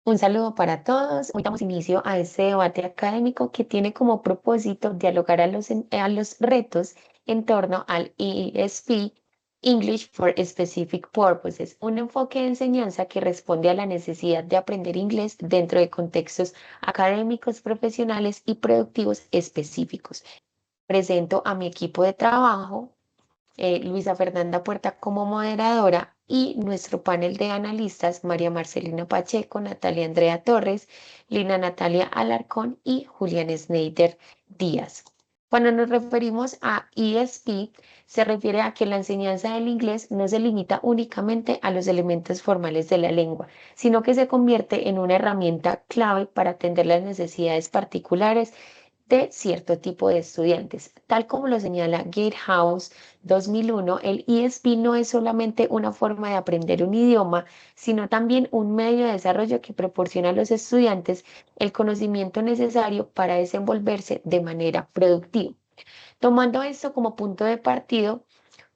Un saludo para todos. Hoy damos inicio a este debate académico que tiene como propósito dialogar a los retos en torno al ESP, English for Specific Purposes, un enfoque de enseñanza que responde a la necesidad de aprender inglés dentro de contextos académicos, profesionales y productivos específicos. Presento a mi equipo de trabajo, Luisa Fernanda Puerta como moderadora y nuestro panel de analistas, María Marcelina Pacheco, Natalia Andrea Torres, Lina Natalia Alarcón y Julián Schneider Díaz. Cuando nos referimos a ESP, se refiere a que la enseñanza del inglés no se limita únicamente a los elementos formales de la lengua, sino que se convierte en una herramienta clave para atender las necesidades particulares de cierto tipo de estudiantes. Tal como lo señala Gatehouse 2001, el ESP no es solamente una forma de aprender un idioma, sino también un medio de desarrollo que proporciona a los estudiantes el conocimiento necesario para desenvolverse de manera productiva. Tomando esto como punto de partido,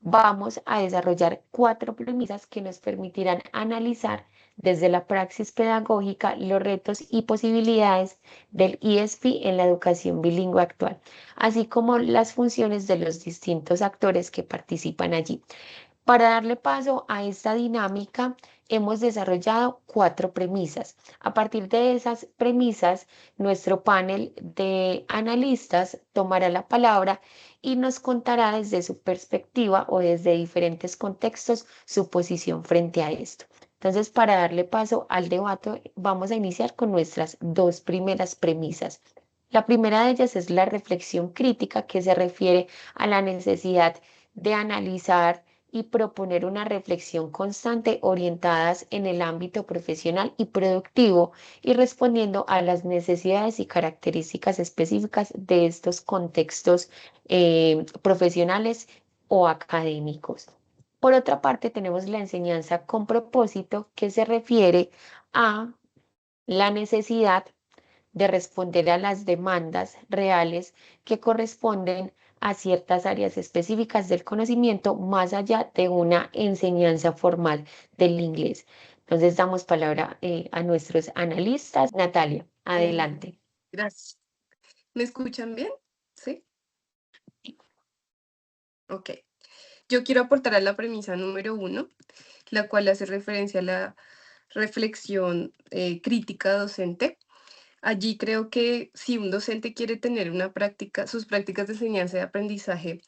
vamos a desarrollar cuatro premisas que nos permitirán analizar desde la praxis pedagógica los retos y posibilidades del ESP en la educación bilingüe actual, así como las funciones de los distintos actores que participan allí. Para darle paso a esta dinámica, hemos desarrollado cuatro premisas. A partir de esas premisas, nuestro panel de analistas tomará la palabra y nos contará desde su perspectiva o desde diferentes contextos su posición frente a esto. Entonces, para darle paso al debate, vamos a iniciar con nuestras dos primeras premisas. La primera de ellas es la reflexión crítica, que se refiere a la necesidad de analizar y proponer una reflexión constante orientadas en el ámbito profesional y productivo y respondiendo a las necesidades y características específicas de estos contextos profesionales o académicos. Por otra parte, tenemos la enseñanza con propósito, que se refiere a la necesidad de responder a las demandas reales que corresponden a ciertas áreas específicas del conocimiento más allá de una enseñanza formal del inglés. Entonces damos palabra a nuestros analistas. Natalia, Eh, adelante. gracias. ¿Me escuchan bien? Sí. Ok. Yo quiero aportar a la premisa número uno, la cual hace referencia a la reflexión crítica docente. Allí creo que si un docente quiere tener una práctica, sus prácticas de enseñanza y aprendizaje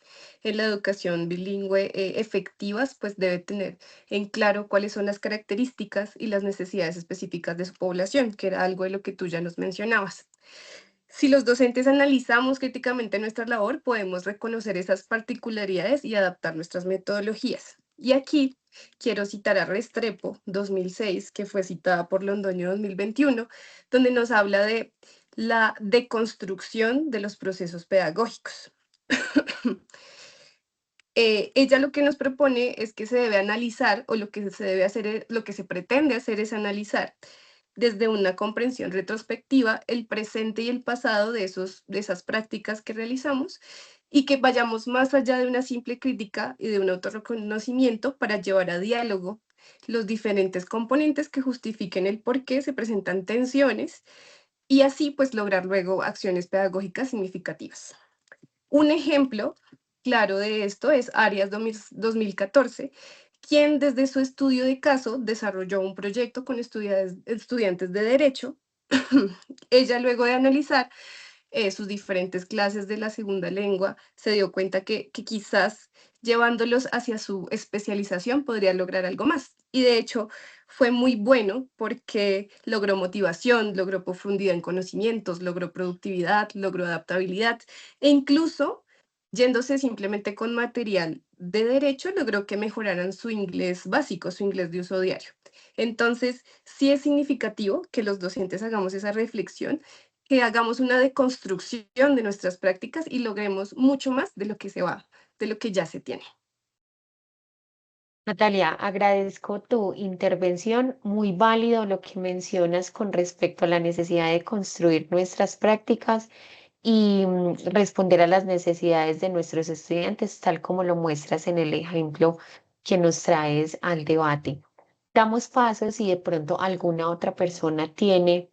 en la educación bilingüe efectivas, pues debe tener en claro cuáles son las características y las necesidades específicas de su población, que era algo de lo que tú ya nos mencionabas. Si los docentes analizamos críticamente nuestra labor, podemos reconocer esas particularidades y adaptar nuestras metodologías. Y aquí quiero citar a Restrepo 2006, que fue citada por Londoño 2021, donde nos habla de la deconstrucción de los procesos pedagógicos. Ella lo que nos propone es que se debe analizar, o lo que se debe hacer, lo que se pretende hacer es analizar desde una comprensión retrospectiva el presente y el pasado de esas prácticas que realizamos y que vayamos más allá de una simple crítica y de un autorreconocimiento para llevar a diálogo los diferentes componentes que justifiquen el por qué se presentan tensiones y así pues lograr luego acciones pedagógicas significativas. Un ejemplo claro de esto es Arias 2014, quien desde su estudio de caso desarrolló un proyecto con estudiantes de derecho. Ella, luego de analizar sus diferentes clases de la segunda lengua, se dio cuenta que quizás llevándolos hacia su especialización podría lograr algo más. Y de hecho fue muy bueno porque logró motivación, logró profundidad en conocimientos, logró productividad, logró adaptabilidad e incluso yéndose simplemente con material de derecho, logró que mejoraran su inglés básico, su inglés de uso diario. Entonces, sí es significativo que los docentes hagamos esa reflexión, que hagamos una deconstrucción de nuestras prácticas y logremos mucho más de lo que se va, de lo que ya se tiene. Natalia, agradezco tu intervención. Muy válido lo que mencionas con respecto a la necesidad de construir nuestras prácticas y responder a las necesidades de nuestros estudiantes, tal como lo muestras en el ejemplo que nos traes al debate. damos pasos si de pronto alguna otra persona tiene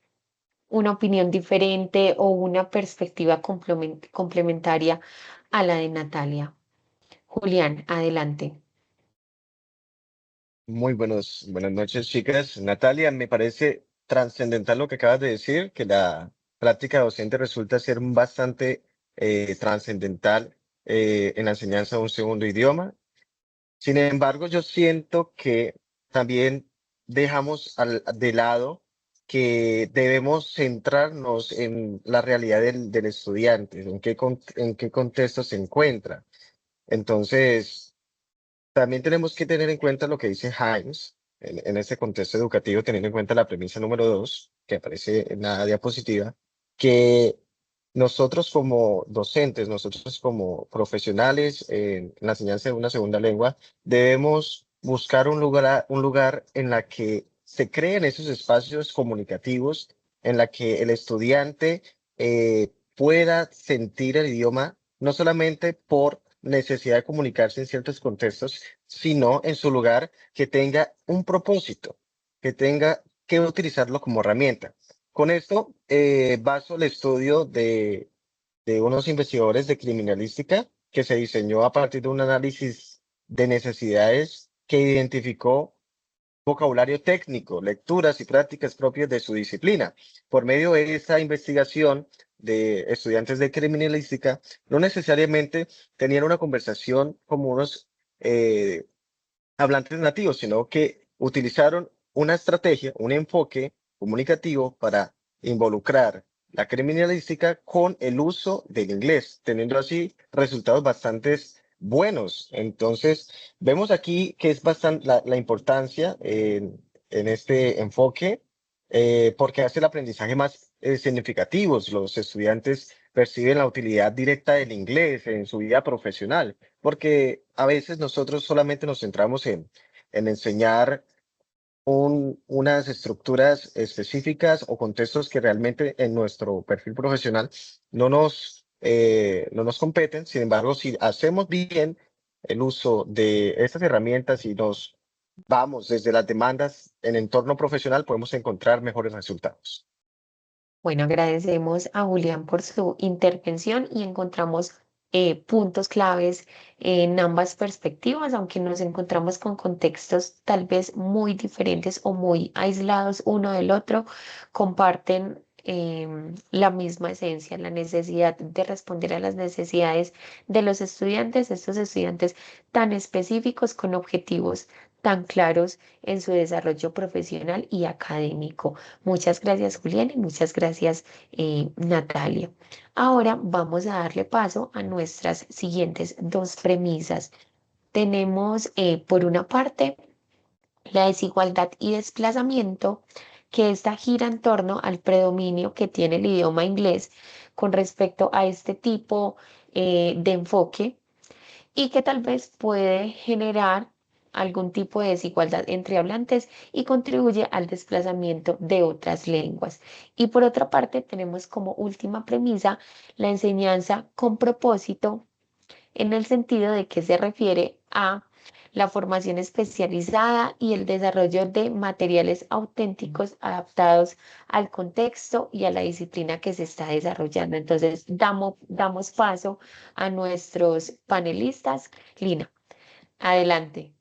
una opinión diferente o una perspectiva complementaria a la de Natalia. Julián, adelante. Muy buenas noches, chicas. Natalia, me parece trascendental lo que acabas de decir, que la práctica docente resulta ser bastante trascendental en la enseñanza de un segundo idioma. Sin embargo, yo siento que también dejamos de lado que debemos centrarnos en la realidad del estudiante, en qué contexto se encuentra. Entonces, también tenemos que tener en cuenta lo que dice Himes en este contexto educativo, teniendo en cuenta la premisa número 2, que aparece en la diapositiva, que nosotros como docentes, nosotros como profesionales en la enseñanza de una segunda lengua, debemos buscar un lugar en la que se creen esos espacios comunicativos, en la que el estudiante pueda sentir el idioma no solamente por necesidad de comunicarse en ciertos contextos, sino en su lugar que tenga un propósito, que tenga que utilizarlo como herramienta. Con esto baso el estudio de unos investigadores de criminalística que se diseñó a partir de un análisis de necesidades que identificó vocabulario técnico, lecturas y prácticas propias de su disciplina. Por medio de esta investigación de estudiantes de criminalística, no necesariamente tenían una conversación como unos eh, hablantes nativos, sino que utilizaron una estrategia, un enfoque comunicativo para involucrar la criminalística con el uso del inglés, teniendo así resultados bastante buenos. Entonces, vemos aquí que es bastante la importancia en este enfoque, porque hace el aprendizaje más significativo. Los estudiantes perciben la utilidad directa del inglés en su vida profesional, porque a veces nosotros solamente nos centramos en enseñar unas estructuras específicas o contextos que realmente en nuestro perfil profesional no nos competen. Sin embargo, si hacemos bien el uso de estas herramientas y nos vamos desde las demandas en entorno profesional, podemos encontrar mejores resultados. Bueno, agradecemos a Julián por su intervención y encontramos puntos claves en ambas perspectivas, aunque nos encontramos con contextos tal vez muy diferentes o muy aislados uno del otro, comparten la misma esencia, la necesidad de responder a las necesidades de los estudiantes, estos estudiantes tan específicos con objetivos tan claros en su desarrollo profesional y académico. Muchas gracias, Julián, y muchas gracias, Natalia. Ahora vamos a darle paso a nuestras siguientes dos premisas. Tenemos, por una parte, la desigualdad y desplazamiento, que esta gira en torno al predominio que tiene el idioma inglés con respecto a este tipo, de enfoque y que tal vez puede generar algún tipo de desigualdad entre hablantes y contribuye al desplazamiento de otras lenguas. Y por otra parte, tenemos como última premisa la enseñanza con propósito, en el sentido de que se refiere a la formación especializada y el desarrollo de materiales auténticos adaptados al contexto y a la disciplina que se está desarrollando. Entonces, damos paso a nuestros panelistas. Lina, adelante.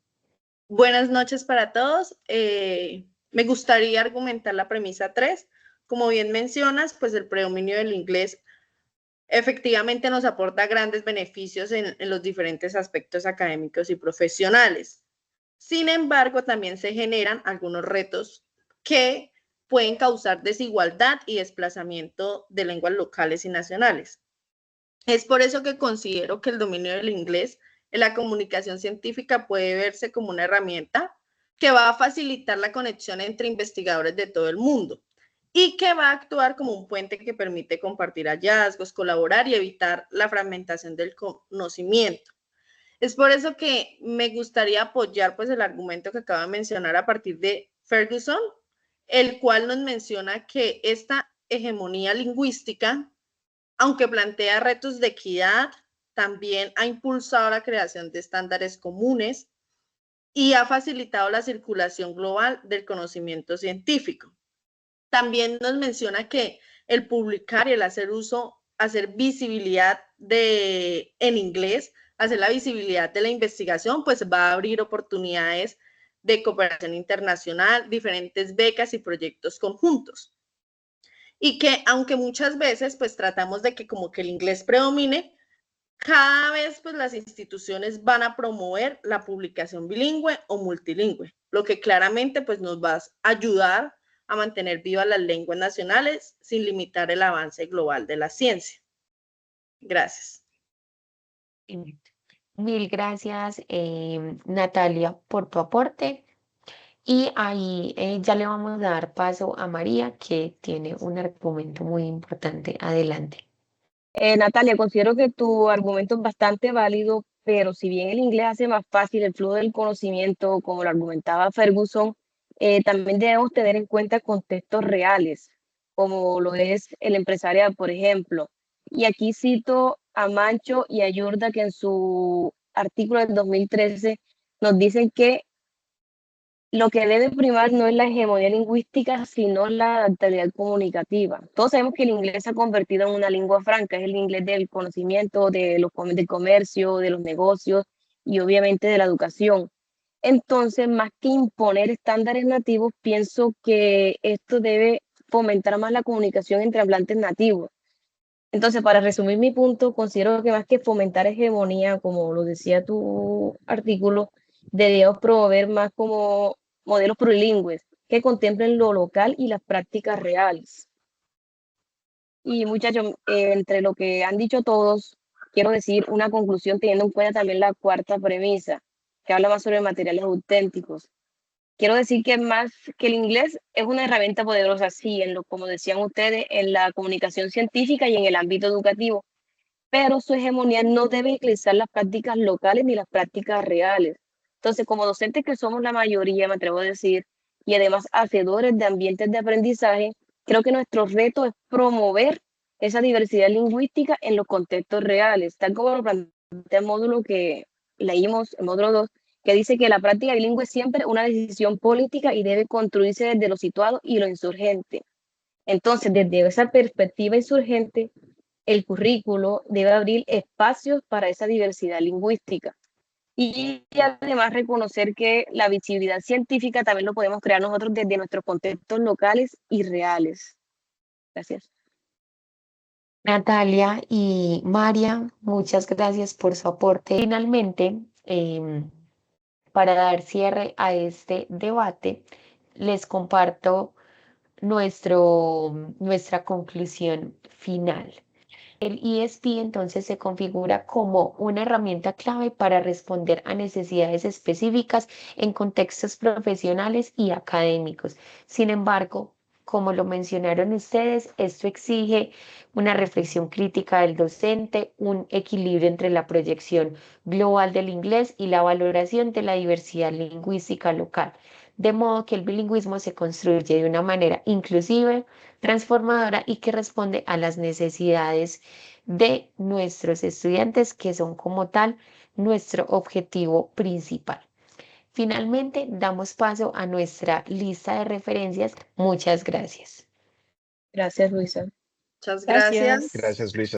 Buenas noches para todos. Me gustaría argumentar la premisa 3. Como bien mencionas, pues el predominio del inglés efectivamente nos aporta grandes beneficios en los diferentes aspectos académicos y profesionales. Sin embargo, también se generan algunos retos que pueden causar desigualdad y desplazamiento de lenguas locales y nacionales. Es por eso que considero que el dominio del inglés en la comunicación científica puede verse como una herramienta que va a facilitar la conexión entre investigadores de todo el mundo y que va a actuar como un puente que permite compartir hallazgos, colaborar y evitar la fragmentación del conocimiento. Es por eso que me gustaría apoyar pues el argumento que acaba de mencionar a partir de Ferguson, el cual nos menciona que esta hegemonía lingüística, aunque plantea retos de equidad, también ha impulsado la creación de estándares comunes y ha facilitado la circulación global del conocimiento científico. También nos menciona que el publicar y el hacer visibilidad en inglés, hacer la visibilidad de la investigación, pues va a abrir oportunidades de cooperación internacional, diferentes becas y proyectos conjuntos. Y que aunque muchas veces pues tratamos de que como que el inglés predomine, cada vez pues las instituciones van a promover la publicación bilingüe o multilingüe, lo que claramente pues nos va a ayudar a mantener vivas las lenguas nacionales sin limitar el avance global de la ciencia. Gracias. Mil gracias, Natalia, por tu aporte. Y ahí ya le vamos a dar paso a María, que tiene un argumento muy importante. Adelante. Natalia, considero que tu argumento es bastante válido, pero si bien el inglés hace más fácil el flujo del conocimiento, como lo argumentaba Ferguson, también debemos tener en cuenta contextos reales, como lo es el empresarial, por ejemplo. Y aquí cito a Mancho y a Yurda, que en su artículo del 2013 nos dicen que lo que debe primar no es la hegemonía lingüística, sino la adaptabilidad comunicativa. Todos sabemos que el inglés se ha convertido en una lengua franca, es el inglés del conocimiento, del comercio, de los negocios y obviamente de la educación. Entonces, más que imponer estándares nativos, pienso que esto debe fomentar más la comunicación entre hablantes nativos. Entonces, para resumir mi punto, considero que más que fomentar hegemonía, como lo decía tu artículo, deberíamos promover más como modelos plurilingües que contemplen lo local y las prácticas reales. Y muchachos, entre lo que han dicho todos, quiero decir una conclusión teniendo en cuenta también la cuarta premisa, que habla más sobre materiales auténticos. Quiero decir que más que el inglés es una herramienta poderosa, sí, como decían ustedes, en la comunicación científica y en el ámbito educativo, pero su hegemonía no debe eclipsar las prácticas locales ni las prácticas reales. Entonces, como docentes que somos la mayoría, me atrevo a decir, y además hacedores de ambientes de aprendizaje, creo que nuestro reto es promover esa diversidad lingüística en los contextos reales, tal como lo plantea el módulo que leímos, el módulo 2, que dice que la práctica bilingüe es siempre una decisión política y debe construirse desde lo situado y lo insurgente. Entonces, desde esa perspectiva insurgente, el currículo debe abrir espacios para esa diversidad lingüística. Y además reconocer que la visibilidad científica también lo podemos crear nosotros desde nuestros contextos locales y reales. Gracias. Natalia y María, muchas gracias por su aporte. Finalmente, para dar cierre a este debate, les comparto nuestra conclusión final. El ESP entonces se configura como una herramienta clave para responder a necesidades específicas en contextos profesionales y académicos. Sin embargo, como lo mencionaron ustedes, esto exige una reflexión crítica del docente, un equilibrio entre la proyección global del inglés y la valoración de la diversidad lingüística local, de modo que el bilingüismo se construye de una manera inclusiva, transformadora y que responde a las necesidades de nuestros estudiantes, que son como tal nuestro objetivo principal. Finalmente, damos paso a nuestra lista de referencias. Muchas gracias. Gracias, Luisa. Muchas gracias. Gracias, Luisa.